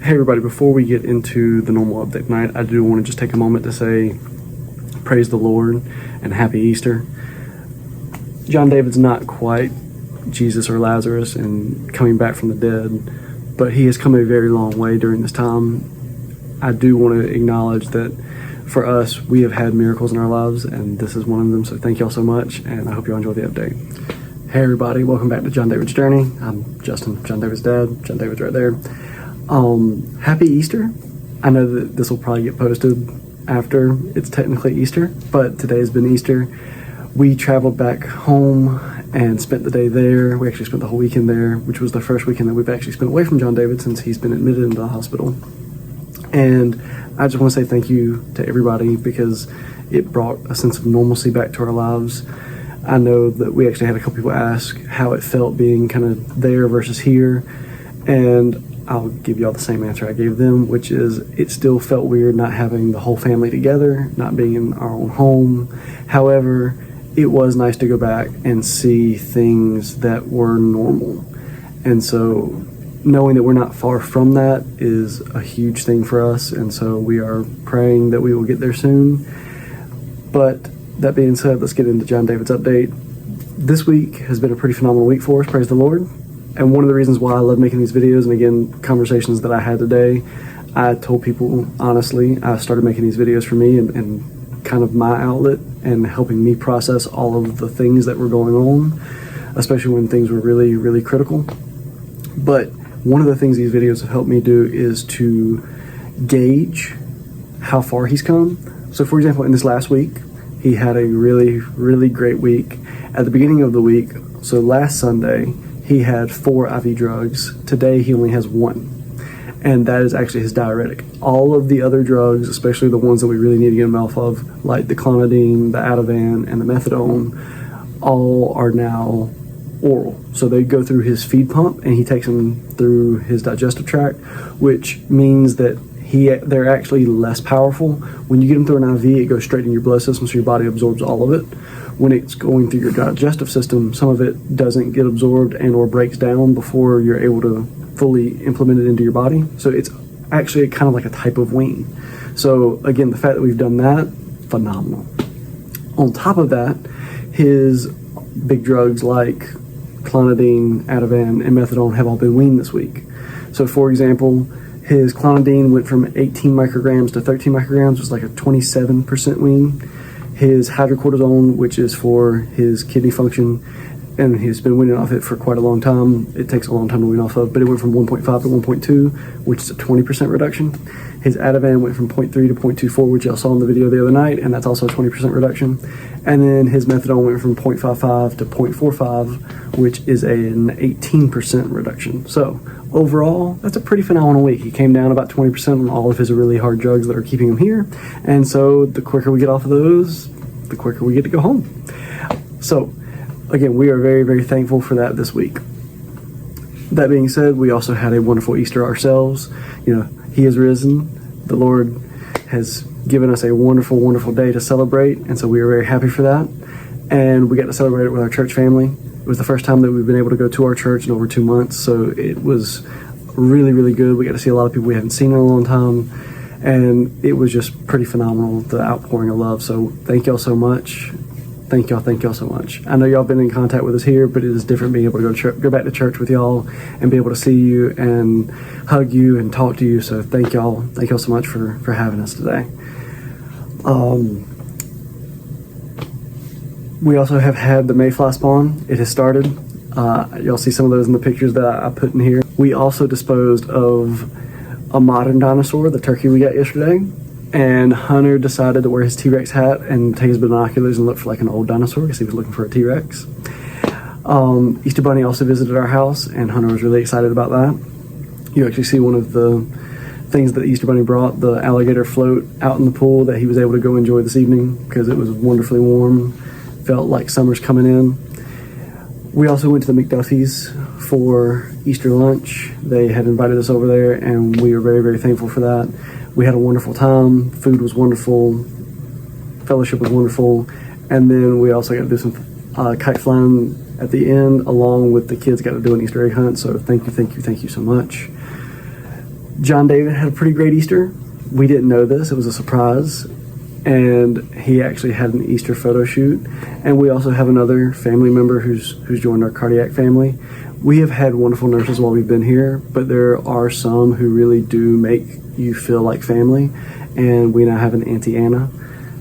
Hey everybody, before we get into the normal update tonight, I do want to just take a moment to say praise the Lord and happy Easter. Jon David's not quite Jesus or Lazarus and coming back from the dead, but he has come a very long way during this time. I do want to acknowledge that for us, we have had miracles in our lives, and this is one of them, so thank y'all so much, and I hope you enjoy the update. Hey everybody, welcome back to Jon David's Journey. I'm Justin, Jon David's dad. Jon David's right there. Happy Easter. I know that this will probably get posted after it's technically Easter, but today has been Easter. We traveled back home and spent the day there. We actually spent the whole weekend there, which was the first weekend that we've actually spent away from Jon David since he's been admitted into the hospital. And I just want to say thank you to everybody because it brought a sense of normalcy back to our lives. I know that we actually had a couple people ask how it felt being kind of there versus here, and I'll give y'all the same answer I gave them, which is it still felt weird not having the whole family together, not being in our own home. However, it was nice to go back and see things that were normal. And so knowing that we're not far from that is a huge thing for us. And so we are praying that we will get there soon. But that being said, let's get into Jon David's update. This week has been a pretty phenomenal week for us, praise the Lord. And one of the reasons why I love making these videos, and again, conversations that I had today, I told people, honestly, I started making these videos for me and kind of my outlet and helping me process all of the things that were going on, especially when things were really, really critical. But one of the things these videos have helped me do is to gauge how far he's come. So for example, in this last week, he had a really, really great week. At the beginning of the week, so last Sunday, he had 4 IV drugs. Today, he only has 1. And that is actually his diuretic. All of the other drugs, especially the ones that we really need to get him off of, like the clonidine, the Ativan, and the methadone, all are now oral. So they go through his feed pump, and he takes them through his digestive tract, which means that they're actually less powerful. When you get them through an IV, it goes straight in your blood system, so your body absorbs all of it. When it's going through your digestive system, some of it doesn't get absorbed and or breaks down before you're able to fully implement it into your body. So it's actually kind of like a type of wean. So again, the fact that we've done that, phenomenal. On top of that, his big drugs like clonidine, Ativan, and methadone have all been weaned this week. So for example, his clonidine went from 18 micrograms to 13 micrograms, which was like a 27% wean. His hydrocortisone, which is for his kidney function, and he's been weaning off it for quite a long time. It takes a long time to wean off of, but it went from 1.5 to 1.2, which is a 20% reduction. His Ativan went from 0.3 to 0.24, which y'all saw in the video the other night, and that's also a 20% reduction. And then his methadone went from 0.55 to 0.45, which is an 18% reduction. So overall, that's a pretty phenomenal week. He came down about 20% on all of his really hard drugs that are keeping him here. And so the quicker we get off of those, the quicker we get to go home. So again, we are very, very thankful for that this week. That being said, we also had a wonderful Easter ourselves. You know, he has risen. The Lord has given us a wonderful, wonderful day to celebrate. And so we are very happy for that. And we got to celebrate it with our church family. It was the first time that we've been able to go to our church in over 2 months. So it was really, really good. We got to see a lot of people we haven't seen in a long time. And it was just pretty phenomenal, the outpouring of love. So thank y'all so much. Thank y'all so much. I know y'all been in contact with us here, but it is different being able to go back to church with y'all and be able to see you and hug you and talk to you. So thank y'all so much for having us today. We also have had the mayfly spawn. It has started. Y'all see some of those in the pictures that I put in here. We also disposed of a modern dinosaur, the turkey we got yesterday. And Hunter decided to wear his T-Rex hat and take his binoculars and look for like an old dinosaur because he was looking for a T-Rex. Easter Bunny also visited our house, and Hunter was really excited about that. You actually see one of the things that the Easter Bunny brought, the alligator float out in the pool that he was able to go enjoy this evening because it was wonderfully warm. Felt like summer's coming in. We also went to the McDuffies for Easter lunch. They had invited us over there, and we were very, very thankful for that. We had a wonderful time. Food was wonderful. Fellowship was wonderful. And then we also got to do some kite flying at the end, along with the kids got to do an Easter egg hunt. So thank you so much. Jon David had a pretty great Easter. We didn't know this. It was a surprise. And he actually had an Easter photo shoot. And we also have another family member who's joined our cardiac family. We have had wonderful nurses while we've been here, but there are some who really do make you feel like family. And we now have an Aunty Anna.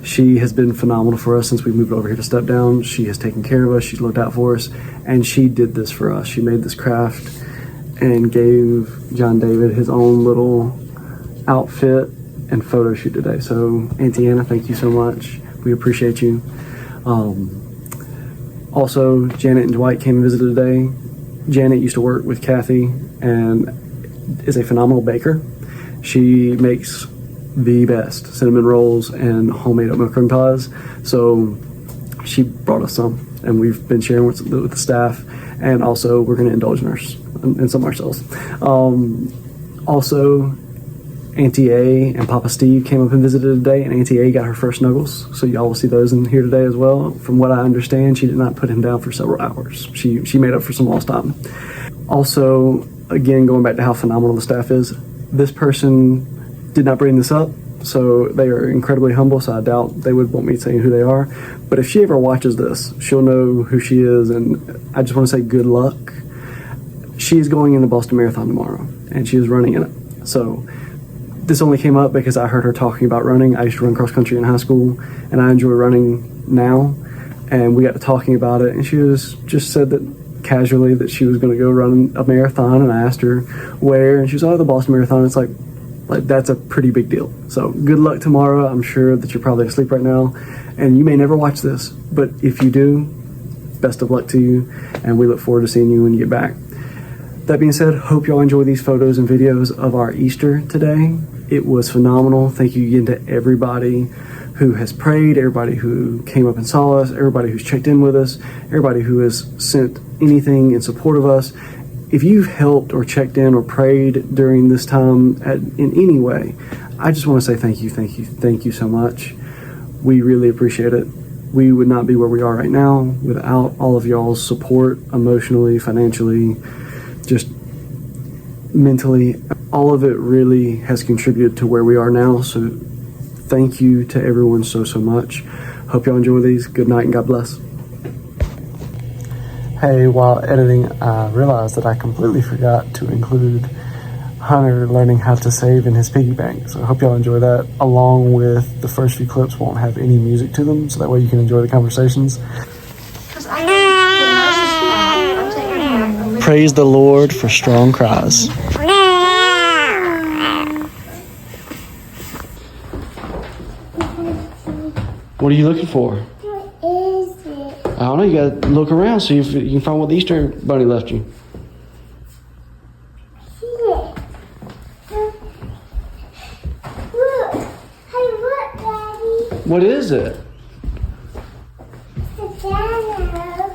She has been phenomenal for us since we moved over here to Step Down. She has taken care of us. She's looked out for us. And she did this for us. She made this craft and gave Jon David his own little outfit and photo shoot today. So Aunty Anna, thank you so much. We appreciate you. Also, Janet and Dwight came and visited today. Janet used to work with Kathy and is a phenomenal baker. She makes the best cinnamon rolls and homemade oatmeal cream pies. So she brought us some, and we've been sharing with the staff, and also we're going to indulge in ours and some ourselves. Also, Auntie A and Papa Steve came up and visited today, and Auntie A got her first snuggles, so y'all will see those in here today as well. From what I understand, she did not put him down for several hours. She made up for some lost time. Also, again, going back to how phenomenal the staff is, this person did not bring this up, so they are incredibly humble, so I doubt they would want me saying who they are. But if she ever watches this, she'll know who she is, and I just want to say good luck. She is going in the Boston Marathon tomorrow, and she is running in it. So this only came up because I heard her talking about running. I used to run cross country in high school, and I enjoy running now. And we got to talking about it, and she just said that casually that she was going to go run a marathon, and I asked her where, and she was, oh, the Boston Marathon. It's like that's a pretty big deal. So good luck tomorrow. I'm sure that you're probably asleep right now, and you may never watch this, but if you do, best of luck to you, and we look forward to seeing you when you get back. That being said, hope y'all enjoy these photos and videos of our Easter today. It was phenomenal. Thank you again to everybody who has prayed, everybody who came up and saw us, everybody who's checked in with us, everybody who has sent anything in support of us. If you've helped or checked in or prayed during this time in any way, I just want to say thank you so much. We really appreciate it. We would not be where we are right now without all of y'all's support, emotionally, financially, just mentally. All of it really has contributed to where we are now. So thank you to everyone so much. Hope y'all enjoy these. Good night and God bless. Hey, while editing, I realized that I completely forgot to include Hunter learning how to save in his piggy bank. So I hope y'all enjoy that, along with the first few clips won't have any music to them, so that way you can enjoy the conversations. Praise the Lord for strong cries. What are you looking for? What is it? I don't know. You gotta look around, see if you can find what the Easter Bunny left you. Here. Look. Hey, look, Daddy. What is it? The piano.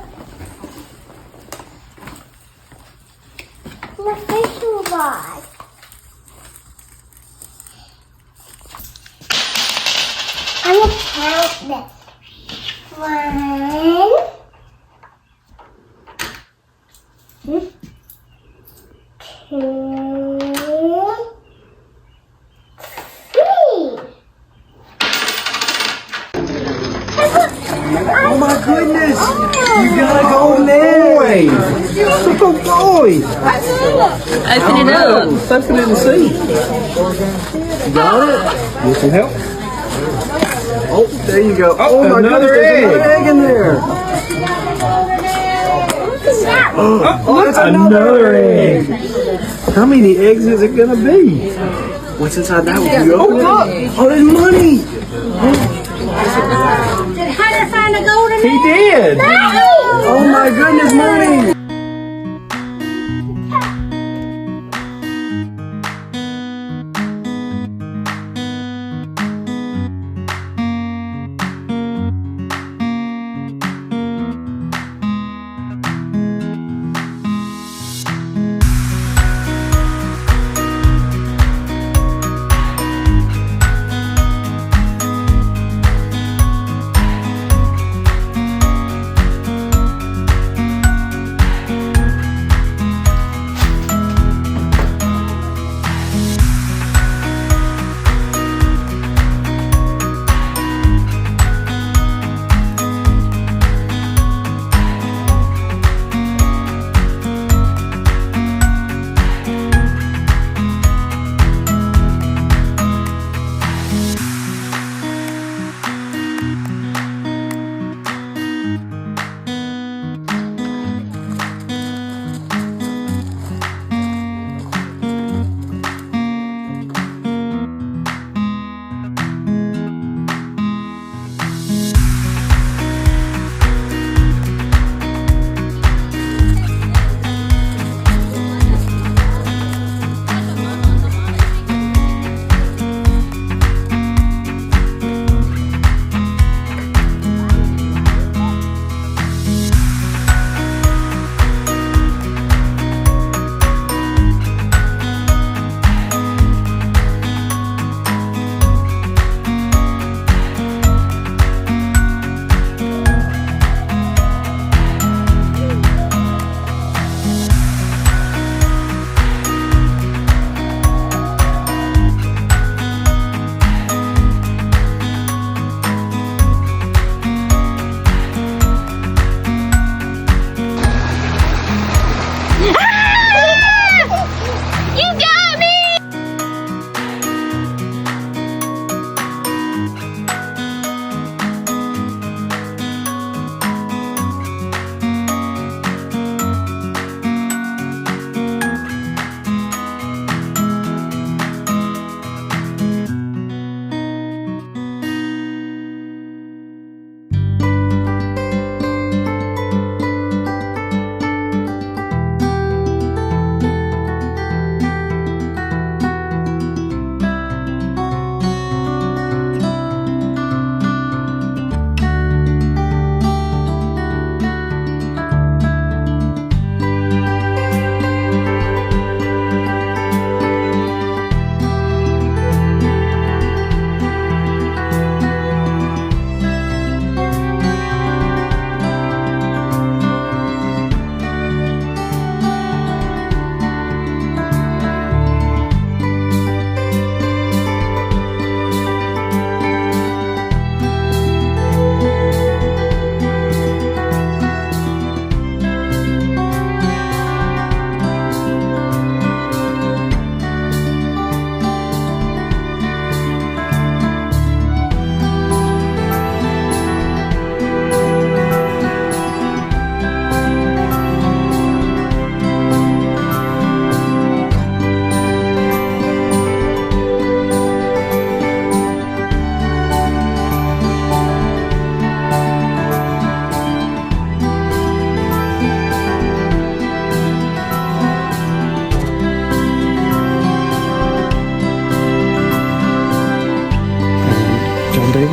The official box. I'm gonna count this. 1, 2, 3. Oh my goodness! You got a golden egg! Oh boy! Open it up. Stuff it in the sea. You got it? Need some help? Oh, there you go. Oh my goodness, there's another egg in there. Oh, that's another egg. How many eggs is it gonna be? What's inside that one? Oh, look! Oh, there's money! Did Hunter find a golden He did! Oh my goodness, money!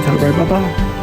Tell everybody bye-bye.